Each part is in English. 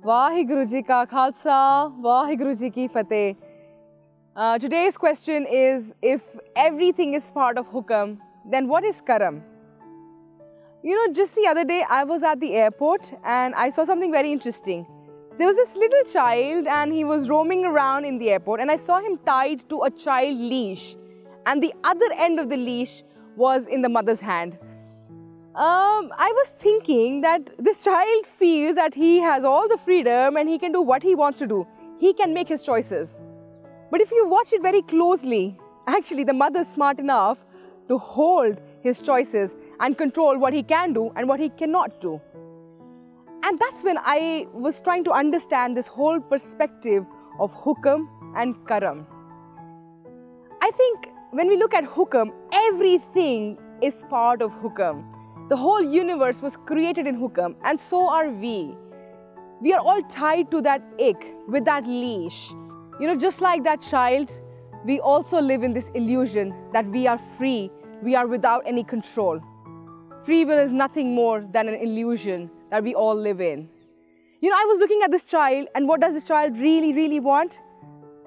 Vaheguru Ji Ka Khalsa, Vaheguru Ji Ki Fateh. Today's question is, if everything is part of Hukam, then what is Karam? You know, just the other day I was at the airport and I saw something very interesting. There was this little child and he was roaming around in the airport, and I saw him tied to a child leash, and the other end of the leash was in the mother's hand. I was thinking that this child feels that he has all the freedom and he can do what he wants to do. He can make his choices. But if you watch it very closely, actually the mother is smart enough to hold his choices and control what he can do and what he cannot do. And that's when I was trying to understand this whole perspective of Hukam and Karam. I think when we look at Hukam, everything is part of Hukam. The whole universe was created in Hukam, and so are we. We are all tied to that ik, with that leash. You know, just like that child, we also live in this illusion that we are free, we are without any control. Free will is nothing more than an illusion that we all live in. You know, I was looking at this child, and what does this child really want?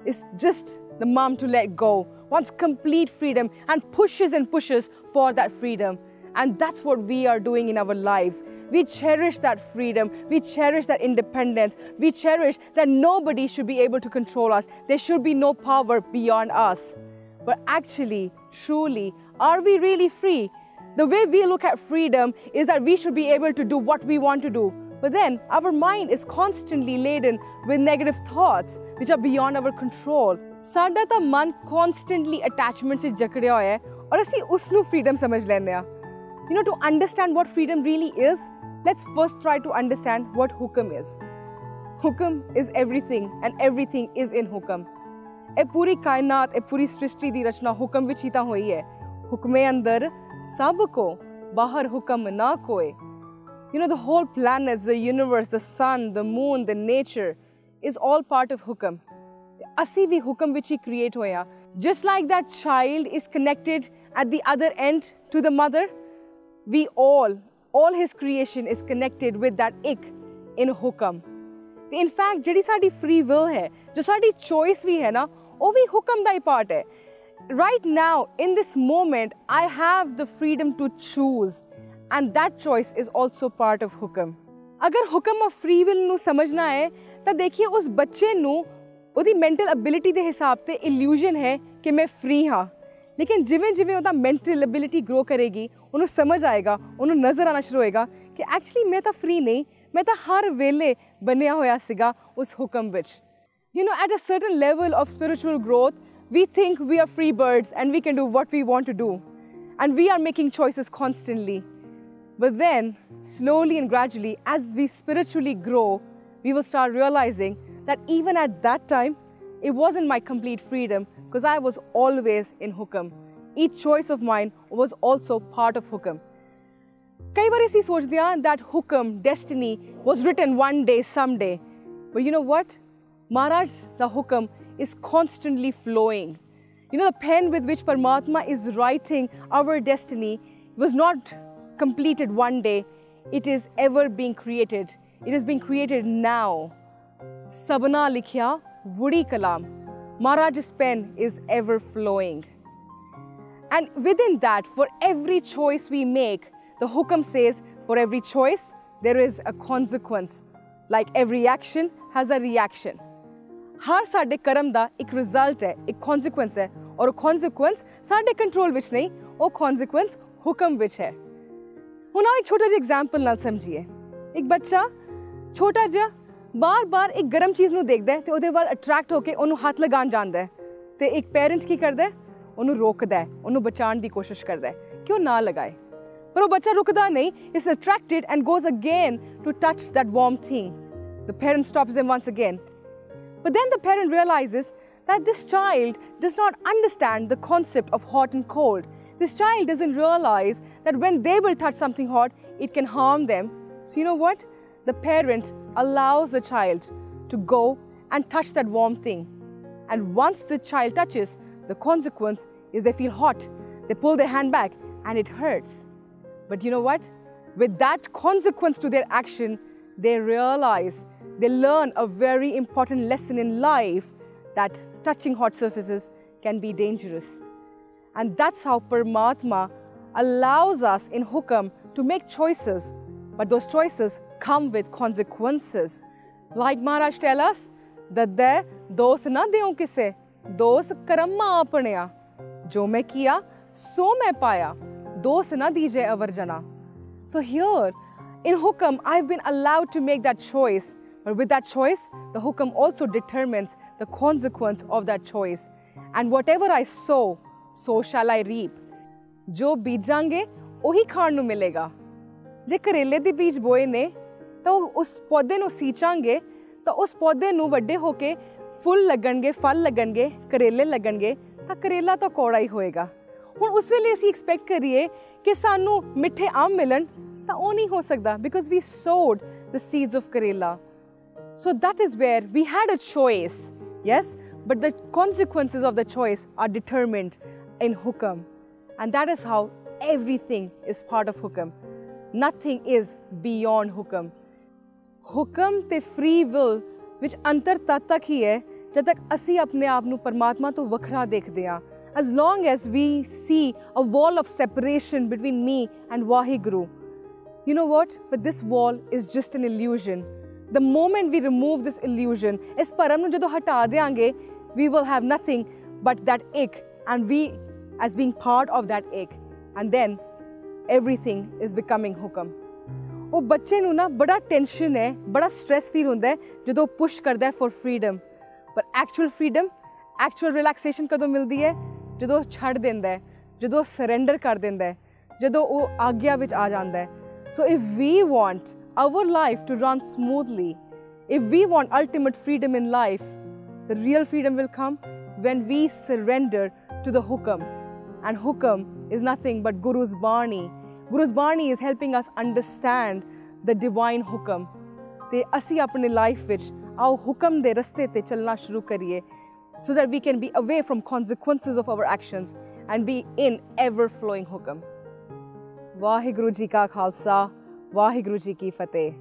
It's just the mom to let go, wants complete freedom and pushes for that freedom. And that's what we are doing in our lives. We cherish that freedom, we cherish that independence, we cherish that nobody should be able to control us. There should be no power beyond us. But actually, truly, are we really free? The way we look at freedom is that we should be able to do what we want to do. But then our mind is constantly laden with negative thoughts which are beyond our control. Saada ta man constantly attachment se jakadya hoya hai aur assi usnu freedom samajh lenne a. You know, to understand what freedom really is, let's first try to understand what Hukam is. Hukam is everything, and everything is in Hukam. A puri kainat, a puri srishti di rachna Hukam vich hi ta hoi hai. Hukme andar sab ko, bahar hukam na koi. You know, the whole planets, the universe, the sun, the moon, the nature is all part of Hukam. Asi vi Hukam vich hi create hoya. Just like that child is connected at the other end to the mother, we all his creation is connected with that ik in Hukam. In fact, jehdi saadi free will hai, jo saadi choice vi hai na, oh vi Hukam da hi part hai. Right now, in this moment, I have the freedom to choose, and that choice is also part of Hukam. Agar Hukam of free will nu samajhna hai, ta dekhiye us bacche nu odi mental ability de hisab te illusion hai ki main free ha. लेकिन जिवें जिवें उदा mental ability grow करेगी, उन्हें समझ आएगा, उन्हें नजर आना शुरू होएगा कि एक्चुअली मैं तो फ्री नहीं, मैं तो हर वेले बनया होया सिगा उस हुक्म विच. You know, at a certain level of spiritual growth, we think we are free birds and we can do what we want to do, and we are making choices constantly. But then, slowly and gradually, as we spiritually grow, we will start realizing that even at that time, it wasn't my complete freedom, because I was always in Hukam. Each choice of mine was also part of Hukam. Kai baar aisi soch diya that Hukam, destiny, was written one day, someday. But you know what? Maharaj, the Hukam, is constantly flowing. You know, the pen with which Paramatma is writing our destiny was not completed one day. It is ever being created. It is being created now. Sabna likhya, Vudi Kalam. Maharaj's pen is ever flowing. And within that, for every choice we make, the Hukam says, for every choice, there is a consequence. Like every action has a reaction. Har sade karam da ek result hai, ek consequence hai, aur consequence sade control vich nahi, aur consequence Hukam vich hai. Hun ek chota ja example nal samjhiye. Ek bachcha chota ja बार-बार एक गरम चीज़ ਨੂੰ ਦੇਖਦਾ ਹੈ ਤੇ ਉਹਦੇ ਵੱਲ attract ਹੋ ਕੇ ਉਹਨੂੰ ਹੱਥ ਲਗਾਉਣ ਜਾਂਦਾ ਹੈ ਤੇ ਇੱਕ ਪੈਰੈਂਟ ਕੀ ਕਰਦਾ ਹੈ ਉਹਨੂੰ ਰੋਕਦਾ ਹੈ ਉਹਨੂੰ ਬਚਾਉਣ ਦੀ ਕੋਸ਼ਿਸ਼ ਕਰਦਾ ਹੈ ਕਿ ਉਹ ਨਾ ਲਗਾਏ ਪਰ ਉਹ ਬੱਚਾ ਰੁਕਦਾ ਨਹੀਂ is attracted and goes again to touch that warm thing. The parent stops them once again. But then the parent realizes that this child does not understand the concept of hot and cold. This child doesn't realize that when they will touch something hot, it can harm them. So you know what? The parent allows the child to go and touch that warm thing. And once the child touches, the consequence is they feel hot. They pull their hand back and it hurts. But you know what? With that consequence to their action, they realize they learn a very important lesson in life, that touching hot surfaces can be dangerous. And that's how Paramatma allows us in Hukam to make choices, but those choices come with consequences. Like Maharaj tell us, that dos na deon kise, dos karamma apneya. Jo main kiya, so main paya. Dos na dije avarjana. So here, in Hukam, I've been allowed to make that choice. But with that choice, the Hukam also determines the consequence of that choice. And whatever I sow, so shall I reap. Jo बीजांगे, ओही खाण नू मिलेगा. जे करेले दी बीज बोए ने, तो उस पौधे नू सींचांगे, तो उस पौधे नू वड्डे होके फुल लगणगे, फल लगणगे, करेले लगणगे, तो करेला तो कौड़ा ही होएगा. हुण उस वेले असीं एक्सपेक्ट करिए कि सानू मिठे आम मिलन, तो ਉਹ नहीं हो सकदा, because we sowed the seeds of Karela. So that is where we had a choice, yes, but the consequences of the choice are determined in Hukam. And that is how everything is part of Hukam. Nothing is beyond Hukam. Hukam te free will, which antar tat tak hi hai, jad tak assi apne aap nu Paramatma to vakhra dekhde haan. As long as we see a wall of separation between me and Waheguru, you know what? But this wall is just an illusion. The moment we remove this illusion, is param nu jadon hata deange, we will have nothing but that ek, and we as being part of that ek, and then everything is becoming Hukam. ਉਹ ਬੱਚੇ ਨੂੰ ਨਾ ਬੜਾ tension ਹੈ, ਬੜਾ stress feel ਹੁੰਦਾ ਹੈ ਜਦੋਂ ਪੁਸ਼ ਕਰਦਾ ਹੈ ਫॉर ਫਰੀडम. ਪਰ ਐਕਚੁਅਲ ਫਰੀडम, ਐਕਚੁਅਲ ਰਿਲੈਕਸੇਸ਼ਨ ਕਦੋਂ ਮਿਲਦੀ ਹੈ? ਜਦੋਂ ਛੱਡ ਦਿੰਦਾ ਹੈ, ਜਦੋਂ ਸਰੈਂਡਰ ਕਰ ਦਿੰਦਾ ਹੈ, ਜਦੋਂ ਉਹ ਆਗਿਆ ਵਿੱਚ ਆ ਜਾਂਦਾ ਹੈ. So if we want our life to run smoothly, if we want ultimate freedom in life, the real freedom will come when we surrender to the Hukam. And Hukam is nothing but Guru's Bani. Guru's Bani is helping us understand the divine Hukam. ਤੇ ਅਸੀਂ ਆਪਣੇ life ਵਿੱਚ ਆਓ ਹੁਕਮ ਦੇ ਰਸਤੇ ਤੇ ਚੱਲਣਾ ਸ਼ੁਰੂ ਕਰੀਏ, so that we can be away from consequences of our actions and be in ever flowing Hukam. Waheguru ji ਕਾ ਖਾਲਸਾ, ਵਾਹਿਗੁਰੂ ਜੀ ਕੀ ਫਤਿਹ.